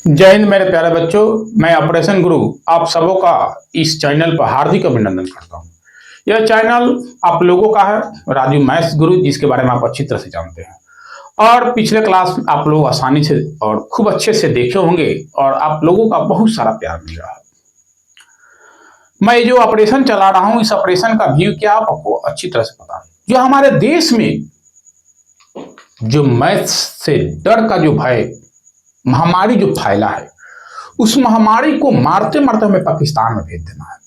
जय हिंद मेरे प्यारे बच्चों। मैं ऑपरेशन गुरु आप सबों का इस चैनल पर हार्दिक अभिनंदन करता हूं। यह चैनल आप लोगों का है, राजू मैथ्स गुरु, जिसके बारे में आप अच्छी तरह से जानते हैं। और पिछले क्लास आप लोग आसानी से और खूब अच्छे से देखे होंगे और आप लोगों का बहुत सारा प्यार मिल रहा है। मैं जो ऑपरेशन चला रहा हूं, इस ऑपरेशन का व्यू क्या आपको अच्छी तरह से पता है। जो हमारे देश में जो मैथ्स से डर का जो भय महामारी जो फैला है, उस महामारी को मारते मारते हमें पाकिस्तान में भेज देना है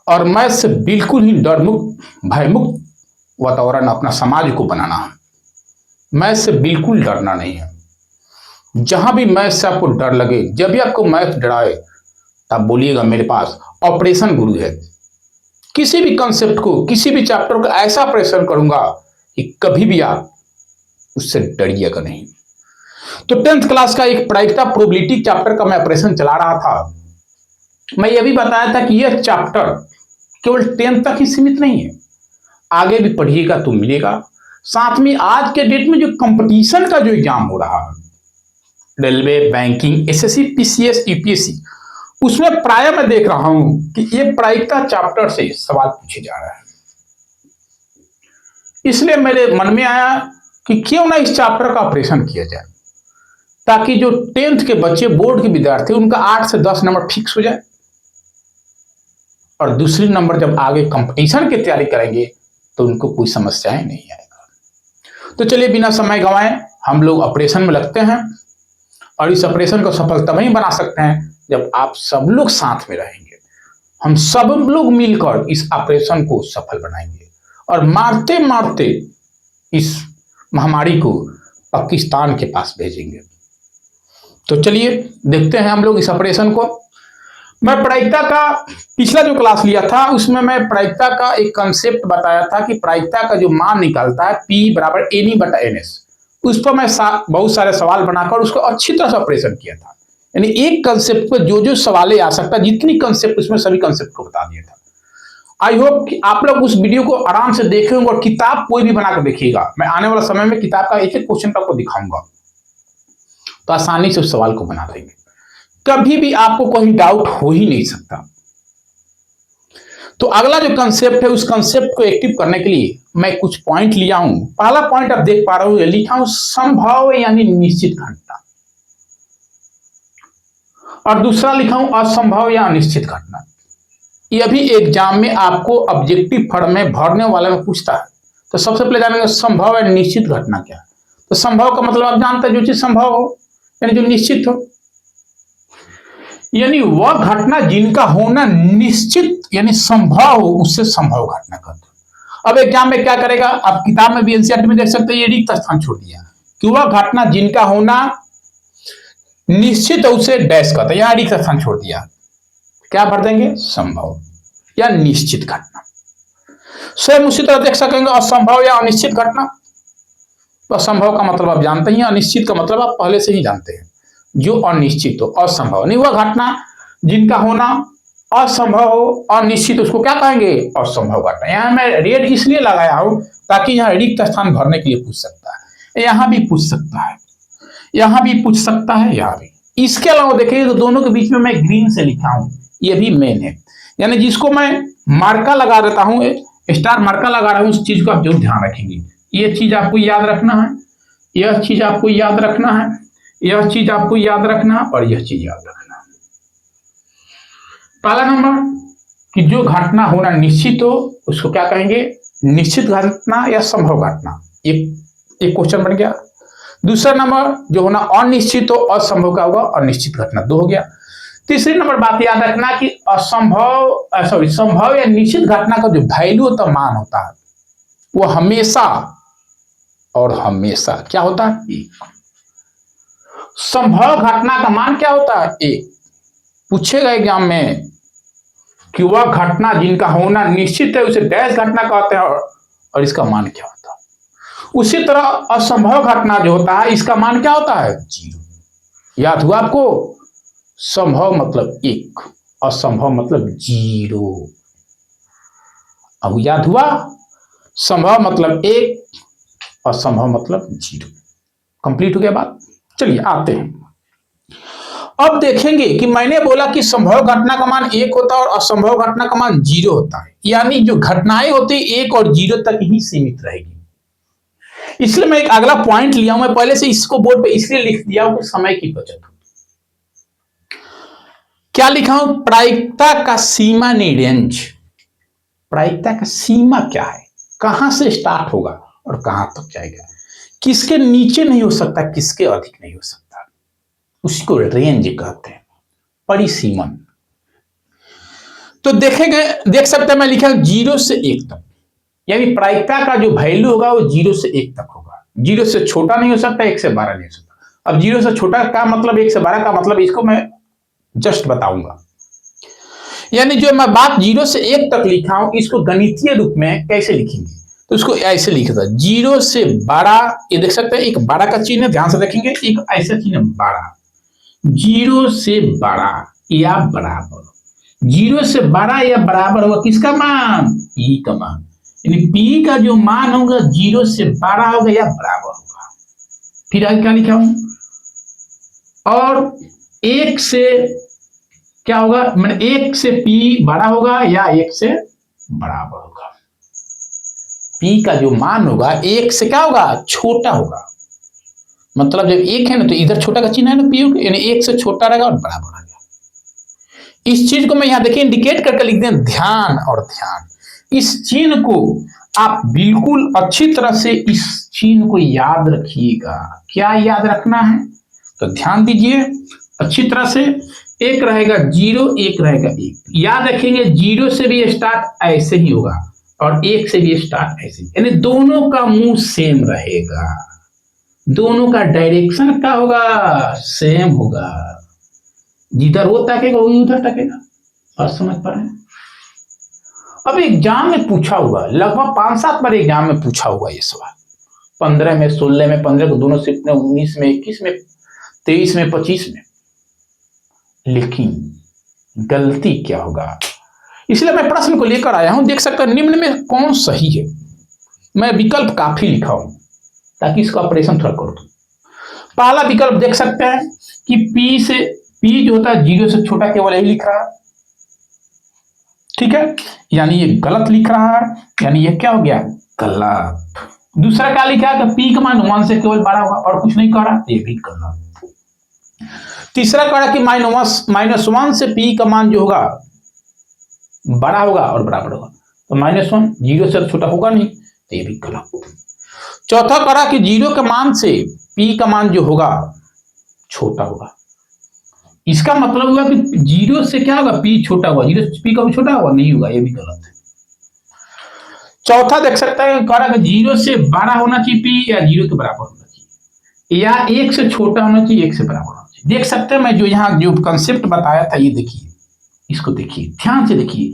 और मैथ्स से बिल्कुल ही डर मुक्त भय मुक्त वातावरण अपना समाज को बनाना है। मैथ्स से बिल्कुल डरना नहीं है। जहां भी मैथ्स से आपको डर लगे, जब भी आपको मैथ डराए, तब बोलिएगा मेरे पास ऑपरेशन गुरु है। किसी भी कंसेप्ट को, किसी भी चैप्टर को ऐसा ऑपरेशन करूंगा कि कभी भी आप उससे डरिएगा नहीं। तो 10th क्लास का एक प्रायिकता प्रोबेबिलिटी चैप्टर का मैं ऑपरेशन चला रहा था। मैं यह भी बताया था कि यह चैप्टर केवल 10th तक ही सीमित नहीं है, आगे भी पढ़िएगा तो मिलेगा। साथ में आज के डेट में जो कंपटीशन का जो एग्जाम हो रहा है, railway, banking, SSC, PCS, UPSC, उसमें प्राय मैं देख रहा हूं कि ये प्रायिकता चैप्टर से सवाल पूछे जा रहा है। इसलिए मेरे मन में आया कि क्यों ना इस चैप्टर का ऑपरेशन किया जाए, ताकि जो 10th के बच्चे, बोर्ड के विद्यार्थी, उनका 8 से 10 नंबर फिक्स हो जाए और दूसरी नंबर जब आगे कंपटीशन की तैयारी करेंगे तो उनको कोई समस्याएं नहीं आएगा। तो चलिए बिना समय गंवाए हम लोग ऑपरेशन में लगते हैं और इस ऑपरेशन को सफल तभी बना सकते हैं जब आप सब लोग साथ में रहेंगे। हम सब लोग मिलकर इस ऑपरेशन को सफल बनाएंगे और मारते मारते इस महामारी को पाकिस्तान के पास भेजेंगे। तो चलिए देखते हैं हम लोग इस ऑपरेशन को। मैं प्रायिकता का पिछला जो क्लास लिया था उसमें मैं प्रायिकता का एक कंसेप्ट बताया था कि प्रायिकता का जो मान निकलता है P बराबर NE बटा NS, उस पर मैं बहुत सारे सवाल बनाकर उसको अच्छी तरह से ऑपरेशन किया था। यानी एक कंसेप्ट पर जो जो सवाल आ सकता है, जितनी कंसेप्ट उसमें सभी कंसेप्ट को बता दिया था। आई होप कि आप लोग उस वीडियो को आराम से देखेंगे और किताब कोई भी बनाकर देखिएगा। मैं आने वाला समय में किताब का एक एक क्वेश्चन आपको दिखाऊंगा, तो आसानी से उस सवाल को बना देंगे। कभी भी आपको कोई डाउट हो ही नहीं सकता। तो अगला जो कंसेप्ट है, उस कंसेप्ट को एक्टिव करने के लिए मैं कुछ पॉइंट लिया हूं। पहला पॉइंट आप देख पा रहे हो, लिखा हूं संभव यानी निश्चित घटना, और दूसरा लिखा हूं असंभव या अनिश्चित घटना। यह भी एग्जाम में आपको ऑब्जेक्टिव फॉर्म में भरने वाले में पूछता है। तो सबसे पहले जानेंगे संभव या निश्चित घटना क्या है। तो संभव का मतलब आप जानते हैं, जो चीज संभव हो यानी जो निश्चित हो, यानी वह घटना जिनका होना निश्चित यानी संभव हो, उससे संभव घटना कहते हैं। अब एग्जाम में क्या करेगा, आप किताब में भी एनसीईआरटी में देख सकते हैं, ये रिक्त स्थान छोड़ दिया कि वह घटना जिनका होना निश्चित है उसे डैश कहते हैं, यहां रिक्त स्थान छोड़ दिया। क्या भर देंगे, संभव या निश्चित घटना। स्वयं उसी तरह देख सकेंगे असंभव या अनिश्चित घटना। तो असंभव का मतलब आप जानते हैं, अनिश्चित का मतलब आप पहले से ही जानते हैं। जो अनिश्चित हो, असंभव नहीं, वह घटना जिनका होना असंभव हो, अनिश्चित, उसको क्या कहेंगे, असंभव घटना। यहां मैं रेड इसलिए लगाया हूं ताकि यहां रिक्त स्थान भरने के लिए पूछ सकता है, यहां भी पूछ सकता है, यहां भी पूछ सकता है, यहां भी। इसके अलावा देखिए तो दोनों के बीच में मैं ग्रीन से लिखा हूं, ये भी मेन है। यानी जिसको मैं मार्का लगा देता हूं, स्टार मार्का लगा रहा हूं, उस चीज को आप जरूर ध्यान रखेंगे। ये चीज आपको याद रखना है, यह चीज आपको याद रखना है, यह चीज आपको याद रखना और यह चीज याद रखना। पहला नंबर कि जो घटना होना निश्चित हो उसको क्या कहेंगे, निश्चित घटना या संभव घटना। एक क्वेश्चन बन गया। दूसरा नंबर जो होना अनिश्चित हो, असंभव का होगा, अनिश्चित घटना, 2 हो गया। तीसरी नंबर बात याद रखना कि संभव या निश्चित घटना का जो वैल्यू होता, मान होता है, वो हमेशा और हमेशा क्या होता है, 1। संभव घटना का मान क्या होता है, 1। पूछेगा एग्जाम में कि वह घटना जिनका होना निश्चित है उसे डैश घटना कहते हैं और इसका मान क्या होता है। उसी तरह असंभव घटना जो होता है, इसका मान क्या होता है, 0। याद हुआ आपको, संभव मतलब 1, असंभव मतलब 0। अब याद हुआ, संभव मतलब 1, असंभव मतलब 0। कंप्लीट हो गया बात। चलिए आते हैं। अब देखेंगे कि मैंने बोला कि संभव घटना का मान 1 होता है और असंभव घटना का मान 0 होता है, यानी जो घटनाएं होती 1 और 0 तक ही सीमित रहेगी। इसलिए मैं एक अगला पॉइंट लिया हूं, मैं पहले से इसको बोर्ड पे इसलिए लिख दिया हूं कि समय की बचत हो। क्या लिखा हूं? प्रायिकता का सीमा रेंज। प्रायिकता का सीमा क्या है, कहां से स्टार्ट होगा और कहां तक जाएगा, किसके नीचे नहीं हो सकता, किसके अधिक नहीं हो सकता, उसको रेंज कहते हैं, परिसीमन। तो देखेंगे, देख सकते हैं मैं लिखा 0 से 1 तक, यानी प्रायिकता का जो वैल्यू होगा वो 0 से 1 तक होगा। 0 से छोटा नहीं हो सकता, 1 से 12 नहीं हो सकता। अब 0 से छोटा का मतलब 1 से 12 का मतलब इसको मैं जस्ट बताऊंगा। यानी जो मैं बात 0 से 1 तक लिखा हूं, इसको गणितीय रूप में कैसे लिखेंगे, तो इसको ऐसे लिखा था 0 से 12, ये देख सकते हैं एक 12 का चिन्ह है, ध्यान से देखेंगे, एक ऐसा चिन्ह 12, 0 से 12 या बराबर, 0 से 12 या बराबर होगा किसका मान, पी का मान, यानी पी का जो मान होगा 0 से 12 होगा या बराबर होगा। फिर आगे क्या लिखा हूं, और 1 से क्या होगा, मतलब 1 से पी बड़ा होगा या 1 से बराबर होगा। पी का जो मान होगा 1 से क्या होगा, छोटा होगा, मतलब जब 1 है ना तो इधर छोटा का चिन्ह है ना पी, यानी 1 से छोटा रहेगा और बराबर रहेगा। इस चीज को मैं यहां देखिए इंडिकेट करके लिख दें, ध्यान और ध्यान। इस चिन्ह को आप बिल्कुल अच्छी तरह से इस चिन्ह को याद रखिएगा। क्या याद रखना है, तो ध्यान दीजिए अच्छी तरह से। एक रहेगा 0, एक रहेगा 1, याद रखेंगे 0 से भी स्टार्ट ऐसे ही होगा और 1 से भी स्टार्ट ऐसे ही, यानी दोनों का मुंह सेम रहेगा, दोनों का डायरेक्शन क्या होगा, सेम होगा, जिधर वो ताकेगा वही उधर ताकेगा। और समझ पा रहे हैं। अब एग्जाम में पूछा हुआ, लगभग 5-7 बार एग्जाम में पूछा हुआ ये सवाल, 15 में, 16 में, 15 को दोनों शिफ्ट में, 19 में, 21 में, 23 में, 25 में, लेकिन गलती क्या होगा, इसलिए मैं प्रश्न को लेकर आया हूं। देख सकते हैं निम्न में कौन सही है, मैं विकल्प काफी लिखा हूं ताकि इसका ऑपरेशन थोड़ा कर दूं। पहला विकल्प देख सकते हैं कि पी जो होता है 0 से छोटा, केवल यही लिख रहा है, ठीक है, यानी ये गलत लिख रहा है, यानी ये क्या हो गया, गलत। दूसरा क्या लिखा है कि पी का मान 1 से केवल बड़ा होगा और कुछ नहीं कह रहा, ये भी गलत। तीसरा कह रहा कि -1 से पी का मान जो होगा बड़ा होगा और बराबर होगा, तो -1 0 से छोटा होगा नहीं, तो ये भी गलत। चौथा कह रहा कि 0 के मान से पी का मान जो होगा छोटा होगा, इसका मतलब हुआ कि 0 से क्या होगा, पी छोटा होगा, 0 से पी का भी छोटा होगा, नहीं होगा, ये भी गलत है। चौथा देख सकता है कह रहा कि 0 से बड़ा होना चाहिए पी, या 0 के बराबर होना चाहिए, या 1 से छोटा होना चाहिए, 1 से बराबर होना चाहिए। देख सकते हैं मैं जो यहाँ जो कंसेप्ट बताया था, ये देखिए, इसको देखिए, ध्यान से देखिए,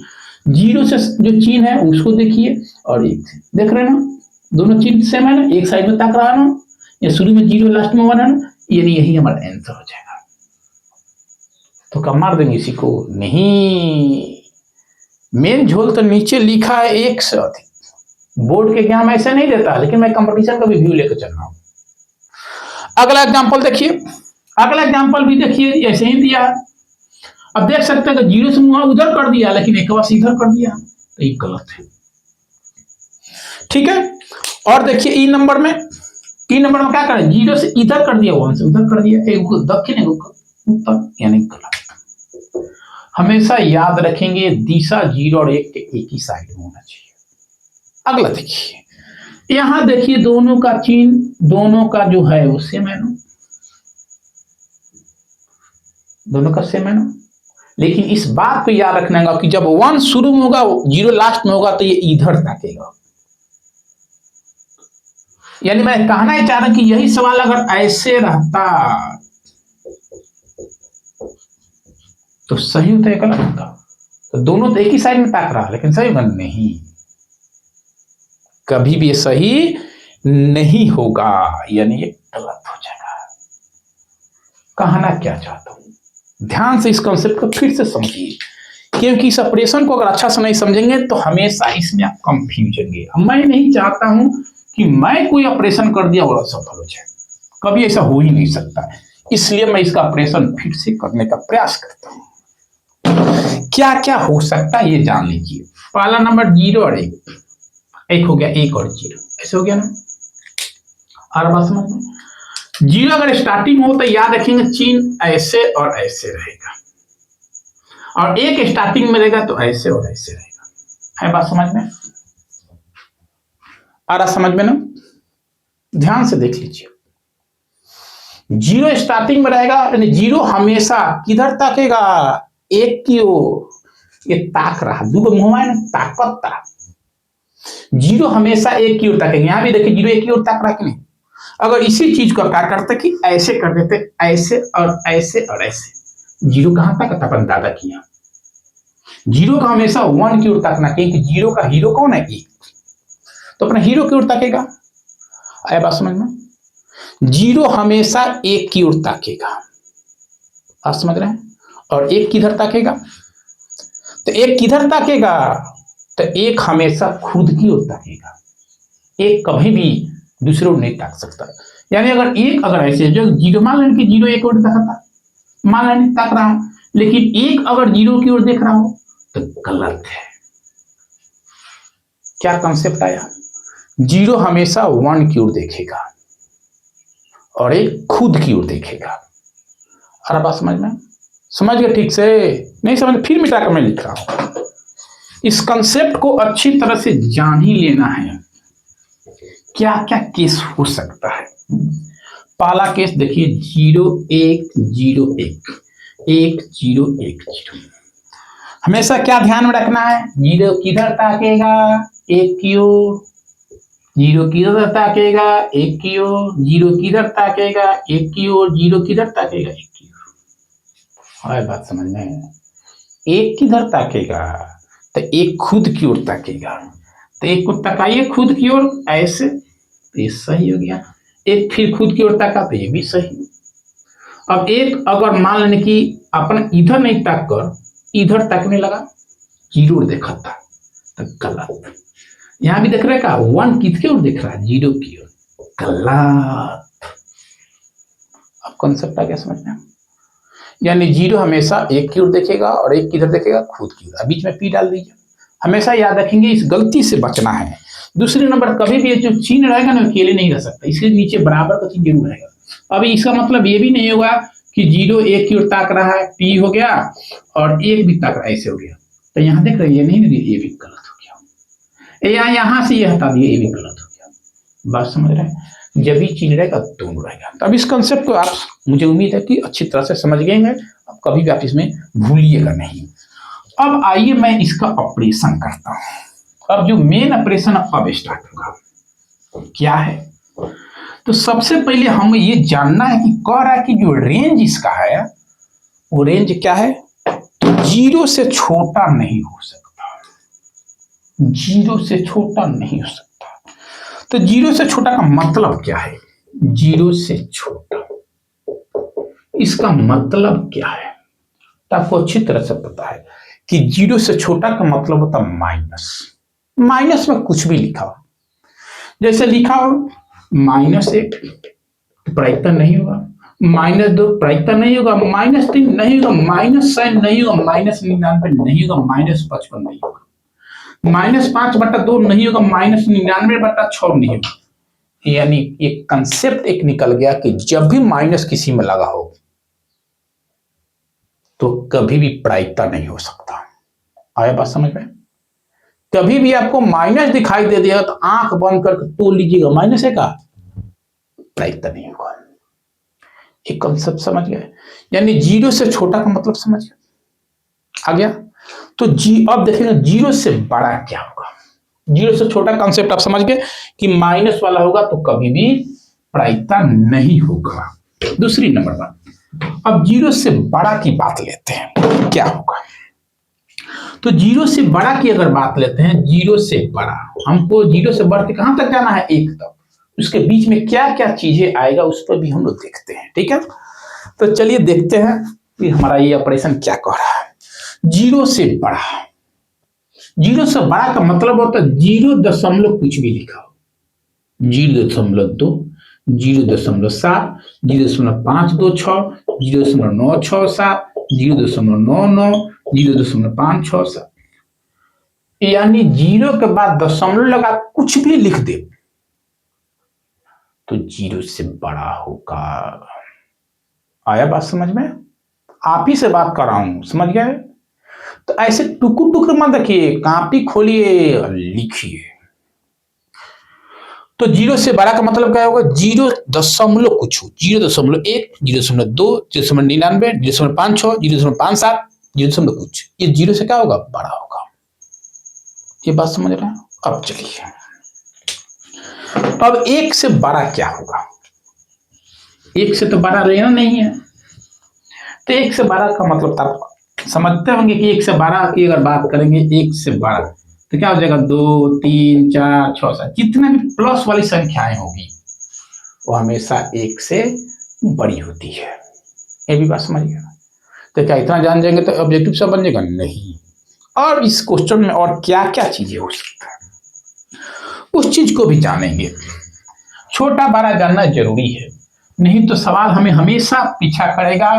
0 से जो चिन्ह है उसको देखिए और 1 से, देख रहे हैं ना, दोनों चिन्ह सेम है ना, एक साइड में ताक रहा है ना, या शुरू में 0 लास्ट में 1 है ना, यानी यही हमारा आंसर हो जाएगा। तो कब मार देंगे इसी को, नहीं, मेन झोल तो नीचे लिखा है 1 से अधिक। बोर्ड के एग्जाम ऐसे नहीं देता, लेकिन मैं कंपटीशन का भी व्यू लेकर चल रहा हूं। अगला एग्जाम्पल देखिए, अगला एग्जाम्पल भी देखिए, ऐसे ही दिया। अब देख सकते हैं कि 0 से मुंह उधर कर दिया, लेकिन एक बार इधर कर दिया, तो ये गलत है, ठीक है। और देखिए ई नंबर में क्या करें, 0 से इधर कर दिया, 1 से उधर कर दिया, एक दक्षिण एक उत्तर, यानी गलत। हमेशा याद रखेंगे दिशा 0 और 1 के एक ही साइड में होना चाहिए। अगला देखिए, यहां देखिए दोनों का चिन्ह, दोनों का जो है वो सेम है ना, दोनों का सेम है ना, लेकिन इस बात को याद रखना है कि जब 1 शुरू में होगा 0 लास्ट में होगा, तो ये इधर ताकेगा। यानी मैं कहना ही चाह रहा हूं कि यही सवाल अगर ऐसे रहता तो सही होता है, गलत होता, तो दोनों तो एक ही साइड में ताक रहा, लेकिन सही बन नहीं, कभी भी सही नहीं होगा, यानी ये गलत हो जाएगा। कहना क्या चाहता हूं, ध्यान से इस कॉन्सेप्ट को फिर से समझिए, क्योंकि इस ऑपरेशन को अगर अच्छा से नहीं समझेंगे तो हमेशा इसमें आप कंफ्यूज होंगे। मैं नहीं चाहता हूं कि मैं कोई ऑपरेशन कर दिया और सफल हो जाए, कभी ऐसा हो ही नहीं सकता। इसलिए मैं इसका ऑपरेशन फिर से करने का प्रयास करता हूं। क्या क्या हो सकता है ये जान लीजिए। पहला नंबर 0 और 1, एक हो गया 1 और 0, ऐसे हो गया ना। और बात समझ में, 0 अगर स्टार्टिंग हो तो याद रखेंगे चिन्ह ऐसे और ऐसे रहेगा, और 1 स्टार्टिंग में रहेगा तो ऐसे और ऐसे रहेगा। है बात समझ में? आ रहा समझ में ना? ध्यान से देख लीजिए। 0 स्टार्टिंग में रहेगा, यानी 0 हमेशा किधर ताकेगा? 1 की ओर। ये ताक रहा, दो मुंह है ना, ताकता। 0 हमेशा 1 की ओर ताकेंगे। यहां भी देखिए 0 1 की ओर ताक रहा कि नहीं। अगर इसी चीज को क्या करते कि ऐसे कर देते, ऐसे और ऐसे और ऐसे, 0 कहां तक अपन दादा किया। 0 का हमेशा 1 की ओर ताकना, क्योंकि 0 का हीरो कौन है? 1, तो अपना हीरो की ओर ताकेगा। आया बात समझ में? 0 हमेशा 1 की ओर ताकेगा, आप समझ रहे हैं? और 1 किधर ताकेगा? तो 1 किधर ताकेगा? तो 1 हमेशा खुद की ओर ताकेगा। 1 कभी भी दूसरे ओर नहीं ताक सकता। यानी अगर 1 अगर ऐसे जो 0, मान लें कि 0 1 ओर ताकता, मान लें ताक रहा है, लेकिन 1 अगर 0 की ओर देख रहा हो तो गलत है। क्या कॉन्सेप्ट आया? 0 हमेशा 1 की ओर देखेगा और 1 खुद की ओर देखेगा। अरे बात समझ में? समझ गए ठीक से? नहीं समझ फिर मिटा कर मैं लिख रहा हूं। इस कंसेप्ट को अच्छी तरह से जान ही लेना है। क्या क्या केस हो सकता है? पहला केस देखिए, 0 1 0 1 1 0 1 0। हमेशा क्या ध्यान में रखना है? 0 किधर ताकेगा? 1 की ओर। 0 किधर ताकेगा? 1 की ओर। 0 किधर ताकेगा? 1 की ओर। 0 किधर ताकेगा? 1 की ओर। है बात समझ में? 1 किधर ताकेगा? तो 1 खुद की ओर ताकेगा। तो 1 को तकाइए खुद की ओर ऐसे, तो ये सही हो गया। 1 फिर खुद की ओर ताका तो ये भी सही। अब 1 अगर मान लेने की अपन इधर नहीं ताक कर इधर ताकने लगा, 0 देखा था, तो गलत। यहां भी देख रहे का 1 किसके ओर देख रहा है? 0 की ओर, गलत। अब कॉन्सेप्ट आ गया समझ में? यानी 0 हमेशा 1 की ओर देखेगा और 1 किधर देखेगा? खुद की ओर। बीच में पी डाल दीजिए। हमेशा याद रखेंगे, इस गलती से बचना है। दूसरे नंबर, कभी भी जो चिन्ह रहेगा ना अकेले नहीं रह सकता, इसके नीचे बराबर का चिन्ह जरूर रहेगा। अब इसका मतलब ये भी नहीं होगा कि 0 1 की ओर ताक रहा है, पी हो गया, और 1 भी ताक रहा है, ऐसे हो गया। तो यहाँ देख रहे ये नहीं, ये भी गलत हो गया। यहाँ से ये हटा दिया, ये भी गलत हो गया। बात समझ रहे हैं? जब भी चिन्ह रहेगा दोनों रहेगा। तो अब इस कंसेप्ट को आप, मुझे उम्मीद है कि अच्छी तरह से समझ गए हैं। अब कभी भी आप इसमें भूलिएगा नहीं। अब आइए मैं इसका ऑपरेशन करता हूं। अब जो मेन ऑपरेशन अब स्टार्ट होगा, क्या है? तो सबसे पहले हमें ये जानना है कि कह रहा है कि जो रेंज इसका है वो रेंज क्या है? 0 से छोटा नहीं हो सकता। 0 से छोटा नहीं हो सकता। तो 0 से छोटा का मतलब क्या है? 0 से छोटा, इसका मतलब क्या है? तो आपको अच्छी तरह से पता है कि 0 से छोटा का मतलब होता है माइनस। माइनस में कुछ भी लिखा हो, जैसे लिखा हो -1 प्रायिकता नहीं होगा, -2 प्रायिकता नहीं होगा, -3 नहीं होगा, -60 नहीं होगा, -99 नहीं होगा, -55 नहीं होगा, -5/2 नहीं होगा, -99/6 नहीं होगा। यानी एक कंसेप्ट एक निकल गया कि जब भी माइनस किसी में लगा हो तो कभी भी प्रायिकता नहीं हो सकता। आया बात समझ में? कभी भी आपको माइनस दिखाई दे दिया तो आंख बंद करके तोड़ लीजिएगा, माइनस है का, प्रायिकता नहीं होगा। एक कंसेप्ट समझ गए? यानी 0 से छोटा का मतलब समझ गए? आ गया? तो अब देखेंगे 0 से बड़ा क्या होगा। 0 से छोटा कंसेप्ट आप समझ गए कि माइनस वाला होगा तो कभी भी प्रायिकता नहीं होगा। दूसरी नंबर बात, अब 0 से बड़ा की बात लेते हैं, क्या होगा? तो 0 से बड़ा की अगर बात लेते हैं, 0 से बड़ा, हमको 0 से बढ़ के कहां तक जाना है? 1 तक। उसके बीच में क्या क्या चीजें आएगा उस पर भी हम लोग देखते हैं, ठीक है? तो चलिए देखते हैं कि हमारा ये ऑपरेशन क्या कह रहा है। 0 से बड़ा, 0 से बड़ा का मतलब होता है 0 दशमलव कुछ भी लिखा हो, 0.2, 0.7, 0.526, 0.967, 0.99, 0.567, यानी जीरो के बाद दशमलव लगा कुछ भी लिख दे तो जीरो से बड़ा होगा। आया बात समझ में? आप ही से बात कर रहा हूं, समझ गए? तो ऐसे टुकुर टुकुर मत रखिए, कॉपी खोलिए और लिखिए। तो जीरो से बड़ा का मतलब क्या होगा? 0 कुछ, 0.1, 0.2, 0.99, 0.56, 0.57, 0 कुछ, ये जीरो से क्या होगा? बड़ा होगा। ये बात समझ रहे हैं? अब चलिए, अब एक से बड़ा क्या होगा? एक से तो बड़ा लेना नहीं है, तो एक से बड़ा का मतलब आप समझते होंगे कि एक से बड़ा की अगर बात करेंगे, एक से बड़ा तो क्या हो जाएगा? 2, 3, 4, 6, 7, जितने भी प्लस वाली संख्याएं होगी वो हमेशा एक से बड़ी होती है। ये भी बात समझिएगा। तो क्या इतना जान जाएंगे तो ऑब्जेक्टिव सब बन जाएगा? नहीं। और इस क्वेश्चन में और क्या क्या चीजें हो सकता है उस चीज को भी जानेंगे। छोटा बड़ा जानना जरूरी है, नहीं तो सवाल हमें हमेशा पीछा करेगा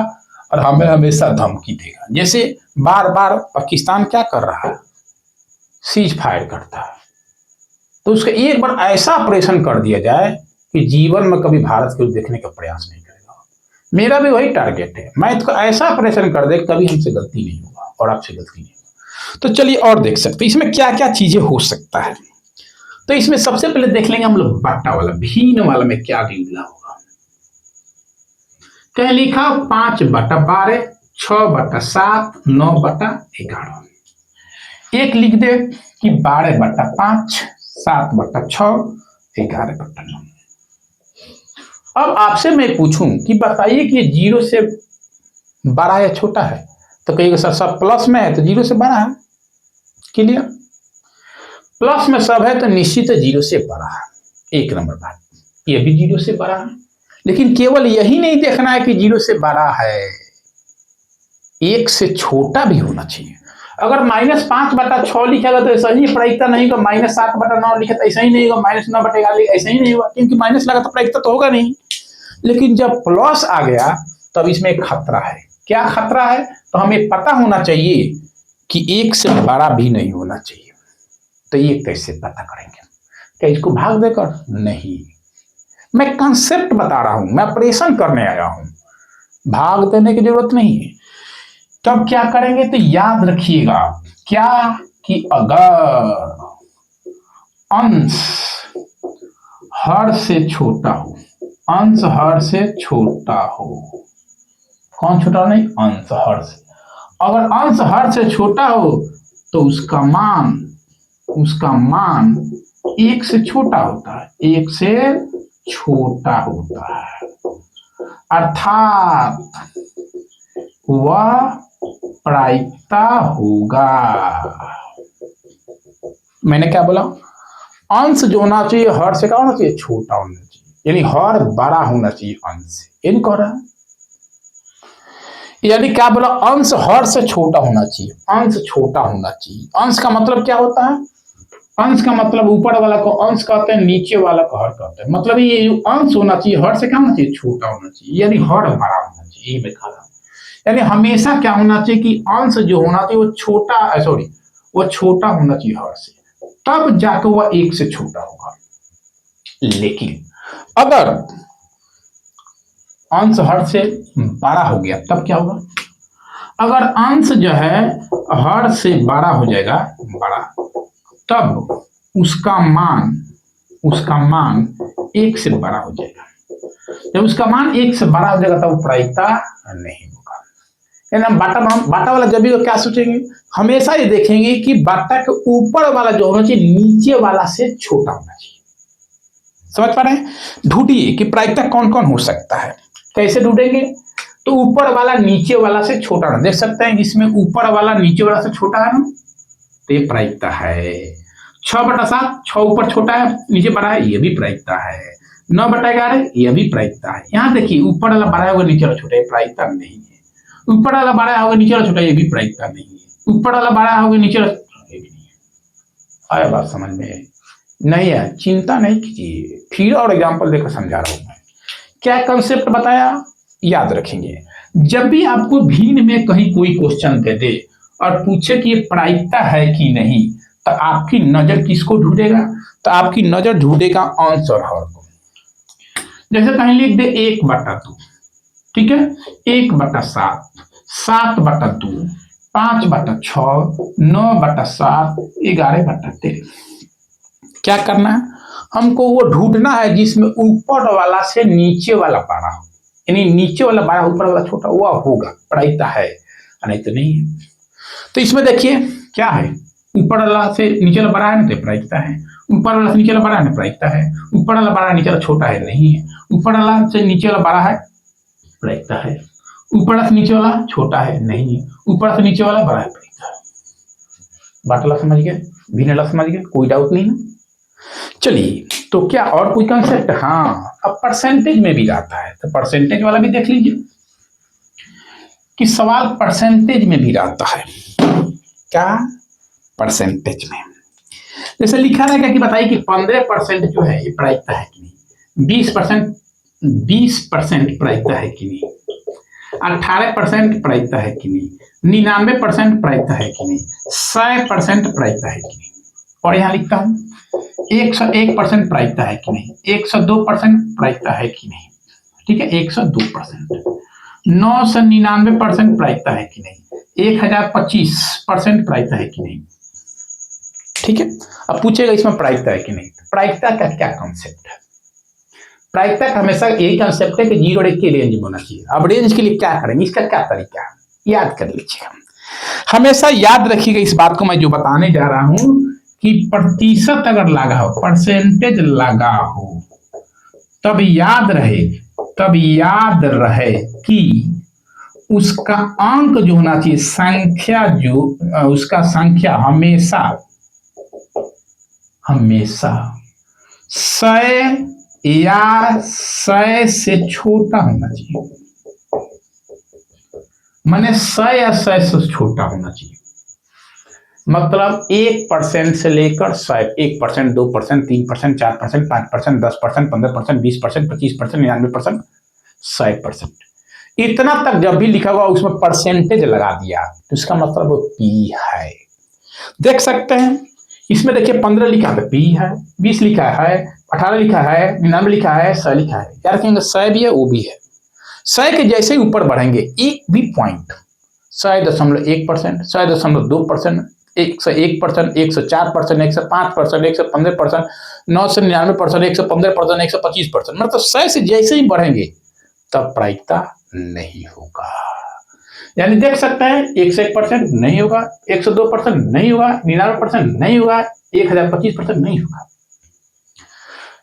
और हमें हमेशा धमकी देगा। जैसे बार बार पाकिस्तान क्या कर रहा है? सीज फायर करता है, तो उसका एक बार ऐसा ऑपरेशन कर दिया जाए कि जीवन में कभी भारत को देखने का प्रयास नहीं करेगा। मेरा भी वही टारगेट है, मैं इसको ऐसा ऑपरेशन कर दे कभी हमसे गलती नहीं होगा और आपसे गलती नहीं होगा। तो चलिए और देख सकते हैं इसमें क्या क्या चीजें हो सकता है। तो इसमें सबसे पहले देख लेंगे हम लोग बट्टा वाला, भिन्न वाला में क्या मिला होगा। कहीं लिखा 5/12, 6/7, 9/11। एक लिख दे कि 12/5, 7/6, 11/9। अब आपसे मैं पूछूं कि बताइए कि जीरो से बड़ा या छोटा है, तो कहिएगा सर सब प्लस में है तो जीरो से बड़ा है। क्लियर? प्लस में सब है तो निश्चित है जीरो से बड़ा है। एक नंबर बात, ये भी जीरो से बड़ा है। लेकिन केवल यही नहीं देखना है कि जीरो से बड़ा है, एक से छोटा भी होना चाहिए। अगर -5/6 लिखेगा तो ऐसा ही प्रायिकता नहीं होगा, -7/9 लिखे तो ऐसा ही नहीं होगा, -9/11 ऐसा ही नहीं होगा, क्योंकि माइनस लगा तो प्रायिकता तो होगा नहीं। लेकिन जब प्लस आ गया तब इसमें एक खतरा है। क्या खतरा है? तो हमें पता होना चाहिए कि एक से बड़ा भी नहीं होना चाहिए। तो ये कैसे पता करेंगे? क्या इसको भाग देकर? नहीं, मैं कंसेप्ट बता रहा हूं, मैं ऑपरेशन करने आया हूं, भाग देने की जरूरत नहीं है। तब क्या करेंगे? तो याद रखिएगा क्या कि अगर अंश हर से छोटा हो, अंश हर से छोटा हो, कौन छोटा? नहीं, अंश हर से। अगर अंश हर से छोटा हो तो उसका मान एक से छोटा होता है, एक से छोटा होता है, अर्थात वह प्रायिकता होगा। मैंने क्या बोला? अंश जो होना चाहिए हर से क्या होना चाहिए? छोटा होना चाहिए, यानी हर बड़ा होना चाहिए अंश से। इन कह रहा है, यानी क्या बोला? अंश हर से छोटा होना चाहिए, अंश छोटा होना चाहिए। अंश का मतलब क्या होता है? अंश का मतलब ऊपर वाला को अंश कहते हैं, नीचे वाला को हर कहते हैं। मतलब ये जो अंश होना चाहिए हर से क्या होना चाहिए? छोटा होना चाहिए, यानी हर बड़ा होना चाहिए। ये मैं कह रहा हूं, यानी हमेशा क्या होना चाहिए कि अंश जो होना चाहिए वो वो छोटा होना चाहिए हर से, तब जाकर वह एक से छोटा होगा। लेकिन अगर अंश हर से बड़ा हो गया तब क्या होगा? अगर अंश जो है हर से बड़ा हो जाएगा, बड़ा, तब उसका मान एक से बड़ा हो जाएगा। जब उसका मान एक से बड़ा हो जाएगा तब प्रायिकता नहीं होगा। यानी बाटा वाला जब भी क्या सोचेंगे? हमेशा ये देखेंगे कि बाटा के ऊपर वाला जो होना चाहिए नीचे वाला से छोटा होना चाहिए। समझ पा रहे हैं? ढूंढिए कि प्रायिकता कौन कौन हो सकता है। कैसे ढूंढेंगे? तो ऊपर वाला नीचे वाला से छोटा ना, देख सकते हैं इसमें ऊपर वाला नीचे वाला से छोटा है ना, तो ये प्रायिकता है। 6/7, 6 ऊपर छोटा है नीचे बड़ा है, ये भी प्रायिकता है। 9/11 ये भी प्रायिकता है। यहाँ देखिए ऊपर वाला बड़ा होगा नीचे वाला छोटा, ये प्रायिकता नहीं है। ऊपर वाला बड़ा होगा नीचे वाला छोटा, ये भी प्रायिकता नहीं है। ऊपर वाला बड़ा होगा नीचे वाला, ये भी नहीं है। आया बात समझ में? नहीं है, चिंता नहीं कीजिए, फिर और एग्जाम्पल देकर समझा रहा हूं मैं। क्या कंसेप्ट बताया, याद रखेंगे। जब भी आपको भिन्न में कहीं कोई क्वेश्चन दे दे और पूछे कि ये प्रायिकता है कि नहीं, तो आपकी नजर किसको ढूंढेगा, तो आपकी नजर ढूंढेगा आंसर हर को। जैसे कहीं लिख दे 1/2, ठीक है, 1/7, 7/2, 5/6, 9/7, 11/13। क्या करना है, हमको वो ढूंढना है जिसमें ऊपर वाला से नीचे वाला बड़ा हो, यानी नीचे वाला बड़ा ऊपर वाला छोटा, हुआ होगा, प्रायिकता है, नहीं तो नहीं है। तो इसमें देखिए क्या है, ऊपर वाला से नीचे वाला बड़ा है ना, तो प्रायिकता है। ऊपर वाला से नीचे वाला बड़ा है ना, प्रायिकता है। ऊपर वाला बड़ा है, नीचे वाला छोटा है, नहीं है। ऊपर वाला से नीचे वाला बड़ा है, प्रायिकता है। ऊपर वाला से नीचे वाला छोटा है, नहीं है। ऊपर से नीचे वाला बड़ा है, प्रायिकता है। बाटला समझ गए, भिन्नला समझ गए, कोई डाउट नहीं ना। चलिए, तो क्या और कोई कंसेप्ट, हाँ, अब परसेंटेज में भी आता है, तो परसेंटेज वाला भी देख लीजिए कि सवाल परसेंटेज में भी रहता है। क्या, परसेंटेज में। जैसे लिखा रहेगा कि बताइए कि 15% जो है ये प्रायिकता है कि नहीं, 20% प्रायिकता है कि नहीं, 18% प्रायिकता है कि नहीं, 99% प्रायिकता है कि नहीं, 100% प्रायिकता है कि नहीं। और यहां लिखता हूं 101% प्रायिकता है कि नहीं, 102% प्रायिकता है कि नहीं, ठीक है, 102%। 999% प्रायिकता है कि नहीं, 1025% प्रायिकता है कि नहीं, ठीक है। अब पूछेगा इसमें प्रायिकता है कि नहीं, प्रायिकता का क्या कॉन्सेप्ट है। प्रायिकता का हमेशा यही कॉन्सेप्ट है कि 0 और 1 की रेंज में होना चाहिए। अब रेंज के लिए क्या करेंगे, इसका क्या तरीका है, याद कर लीजिएगा, हमेशा याद रखिएगा इस बात को मैं जो बताने जा रहा हूं कि प्रतिशत अगर लगा हो, परसेंटेज लगा हो, तब याद रहे कि उसका अंक जो होना चाहिए, संख्या जो उसका संख्या हमेशा 100 या 100 से छोटा होना चाहिए, माने 100 या 100 से छोटा होना चाहिए। मतलब 1% से लेकर 100, 1%, 2%, 3%, 4%, 5%, 10%, 15%, 20%, 25%, 99%, 100%, इतना तक जब भी लिखा हुआ उसमें परसेंटेज लगा दिया तो इसका मतलब वो पी है। देख सकते हैं इसमें, देखिए 15 लिखा है पी है, 20 लिखा है, 18 लिखा है, 99 लिखा है, 100 लिखा है। क्या रखेंगे, 100 भी है, वो भी है। 100 के जैसे ही ऊपर बढ़ेंगे एक भी पॉइंट, 100.1%, 100.2%, 101%, 104%, 105%, 115%, 999%, 115%, 125%, मतलब 100 से जैसे ही बढ़ेंगे तब प्रायिकता नहीं होगा। यानी देख सकते हैं 101% नहीं होगा, 102% नहीं होगा, 99% नहीं होगा, 1025% नहीं होगा।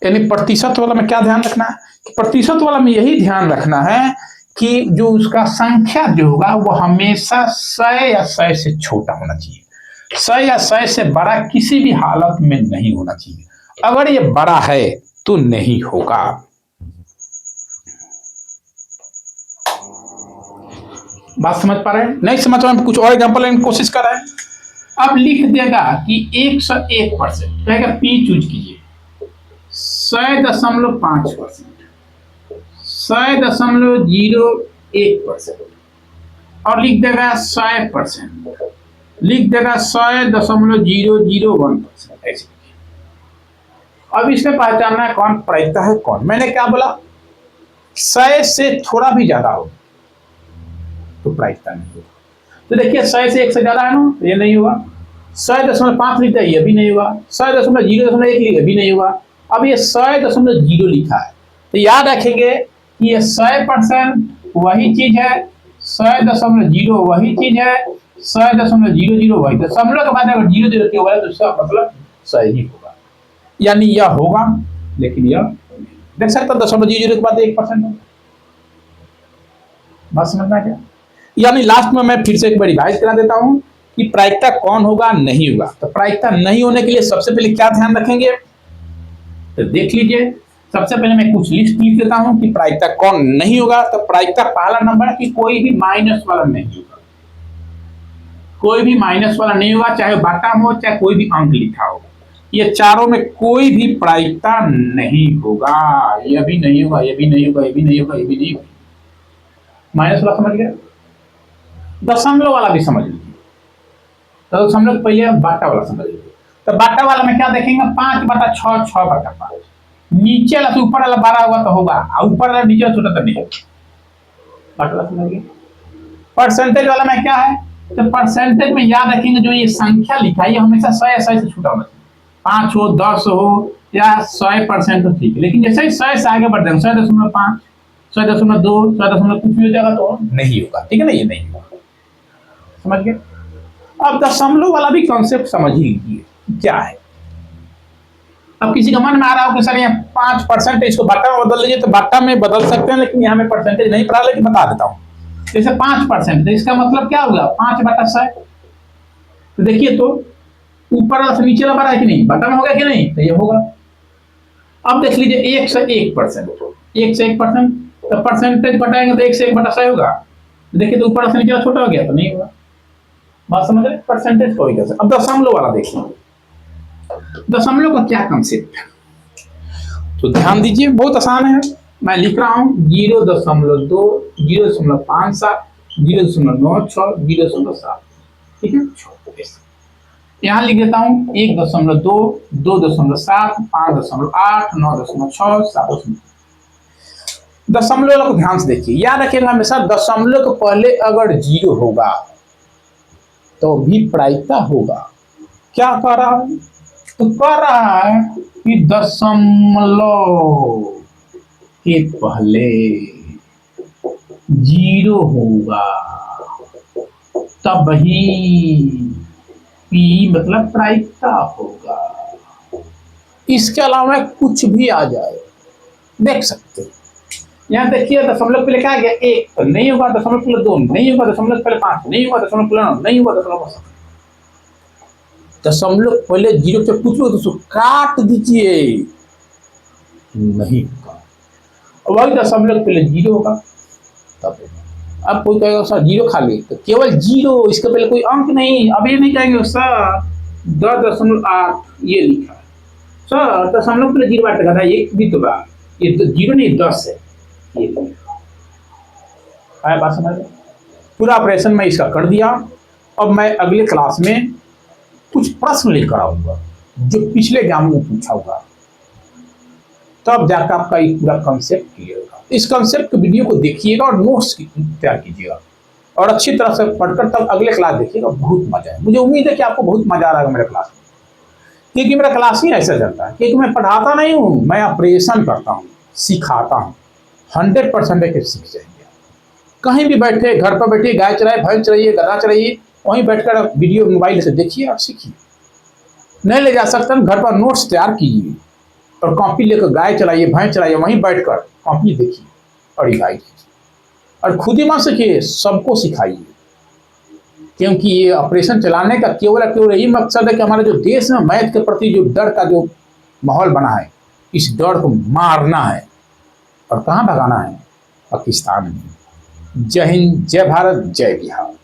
यानी प्रतिशत वाला में क्या ध्यान रखना है कि प्रतिशत वाला में यही ध्यान रखना है कि जो उसका संख्या जो होगा वो हमेशा 100 या 100 से छोटा होना चाहिए, 100 या 100 से बड़ा किसी भी हालत में नहीं होना चाहिए। अगर ये बड़ा है तो नहीं होगा। बात समझ पा रहे हैं, नहीं समझ पा रहे, कुछ और एग्जांपल लेने की कोशिश कर रहे हैं। अब लिख देगा कि 101%, कहेगा पी चूज कीजिए, 100.5%, 100.01%, और लिख देगा 100%, लिख देगा 100.001%, ऐसे। अब इसमें पहचानना है कौन प्रायिकता है कौन। मैंने क्या बोला, 100 से थोड़ा भी ज्यादा हो तो प्रायिकता नहीं होगा। तो देखिए 100 से 1 से ज्यादा है ना, ये नहीं होगा। 100.5 लिखा है, ये भी नहीं होगा। 100.001 लिखा भी नहीं होगा। अब ये 100.0 लिखा है, तो याद रखेंगे कि ये 100% वही चीज है, 100.0 वही चीज है, 100.00 वही। तो दशमलव के बाद अगर 0 0 होगा तो इसका मतलब 100 ही होगा, यानी यह होगा, लेकिन यह देख सकते 0.00 के बाद 1% होगा। बात समझना क्या, यानी लास्ट में मैं फिर से एक बार रिवाइज करा देता हूं कि प्रायिकता कौन होगा, नहीं होगा। तो प्रायिकता नहीं होने के लिए सबसे पहले क्या ध्यान रखेंगे, तो देख लीजिए। सबसे पहले मैं कुछ लिस्ट लिख देता हूं कि प्रायिकता कौन नहीं होगा। तो प्रायिकता पहला नंबर है कि कोई भी माइनस वाला नहीं होगा, कोई भी माइनस वाला नहीं होगा, चाहे बॉटम हो चाहे कोई भी अंक लिखा हो। ये चारों में कोई भी प्रायिकता नहीं होगा। ये भी नहीं होगा, ये भी नहीं होगा, ये भी नहीं होगा, ये भी नहीं होगा। माइनस वाला समझ गया, दशमलव वाला भी समझ लीजिए। तो दशमलव पहले बाटा वाला समझ लीजिए। तो बाटा वाला में क्या देखेंगे, 5/6, 6/5। नीचे वाला से ऊपर वाला 12 होगा तो होगा, और ऊपर वाला नीचे छोटा तो नहीं होगा। बाटा वाला समझ गए। परसेंटेज वाला में क्या है, तो परसेंटेज में याद रखेंगे जो ये संख्या लिखा है ये हमेशा 100 या 100 से छोटा होना चाहिए। 5 हो, 10 हो या 100% हो ठीक है, लेकिन जैसे ही 100 से आगे बढ़ जाएंगे 100.5, 100.2, 100. कुछ भी हो जाएगा तो नहीं होगा, ठीक है ना, ये नहीं होगा। समझ गए। अब दशमलव वाला भी कॉन्सेप्ट समझ ही लीजिए क्या है। अब किसी का मन में आ रहा हो कि सर यहाँ 5% इसको बाटा में बदल लीजिए, तो बाटा में बदल सकते हैं, लेकिन यहाँ में परसेंटेज नहीं पड़ा, लेकिन बता देता हूँ। जैसे 5%, तो इसका मतलब क्या होगा, 5/100। तो देखिए, तो ऊपर वाला से नीचे वाला बढ़ा है कि नहीं, बाटा में होगा कि नहीं, तो ये होगा। अब देख लीजिए 1 से 1%, 1 से 1%, तो परसेंटेज घटाएंगे तो 1 से 1/100 होगा। देखिए, तो ऊपर से नीचे वाला छोटा हो गया तो नहीं होगा। बात समझ रहे, परसेंटेज को कैसे। अब दशमलव वाला देखिए, दशमलव का क्या कंसेप्ट है, तो ध्यान दीजिए, बहुत आसान है। मैं लिख रहा हूं 0.2, 0.57, 0.96, 0.7, ठीक है। यहां लिख देता हूं 1.2, 2.7, 5.8, 9.6, 7. दशमलव को ध्यान से देखिए, याद रखिएगा हमेशा दशमलव के पहले अगर 0 होगा तो भी प्रायिकता होगा। क्या कर रहा है, तो कह रहा है कि दशमलव के पहले 0 होगा तब ही P मतलब प्रायिकता होगा। इसके अलावा कुछ भी आ जाए देख सकते हैं। यहाँ देखिए, दशमलव पहले क्या गया 1 तो नहीं होगा, दशमलव पहले 2 नहीं होगा, दशमलव पहले 5 नहीं होगा, दशमलव पहले 9 नहीं होगा, दशमलव पहले 0 से कुछ तो काट दीजिए, नहीं होगा। वही दशमलव पहले 0 होगा तब। अब कोई कहेगा सर 0 खाली, तो केवल 0, इसके पहले कोई अंक नहीं। अब ये नहीं कहेंगे सर 10.8 ये लिखा है, सर दशमलव पहले 0 बार था, ये भी तो बात, ये तो 0 नहीं 10 है, ये लिखा है। बात समझ, पूरा ऑपरेशन मैं इसका कर दिया। अब मैं अगले क्लास में कुछ प्रश्न लेकर आऊंगा जो पिछले एग्जाम में पूछा होगा, तब जाकर आपका ये पूरा कंसेप्ट क्लियर होगा। इस कंसेप्ट के वीडियो को देखिएगा और नोट्स तैयार कीजिएगा और अच्छी तरह से पढ़कर तब अगले क्लास देखिएगा, बहुत मजा है। मुझे उम्मीद है कि आपको बहुत मजा आ रहा है मेरे क्लास में, क्योंकि मेरा क्लास ही ऐसा चलता है, क्योंकि मैं पढ़ाता नहीं हूँ, मैं ऑपरेशन करता हूँ, सिखाता हूँ। 100% सीख जाएंगे। कहीं भी बैठे, घर पर बैठिए, गाय चलाइए, भैंस चलाइए, गधा चलाइए, वहीं बैठकर वीडियो मोबाइल से देखिए और सीखिए। नहीं ले जा सकते घर पर नोट्स तैयार कीजिए और कॉपी लेकर गाय चलाइए, भैंस चलाइए, वहीं बैठकर कॉपी देखिए और रिवाइज कीजिए और खुद ही मत सीखिए, सबको सिखाइए। क्योंकि ये ऑपरेशन चलाने का केवल यही मकसद है कि हमारे जो देश में मैथ के प्रति जो डर का जो माहौल बना है, इस डर को मारना है और कहाँ भगाना है, पाकिस्तान में। जय हिंद, जय भारत, जय बिहार।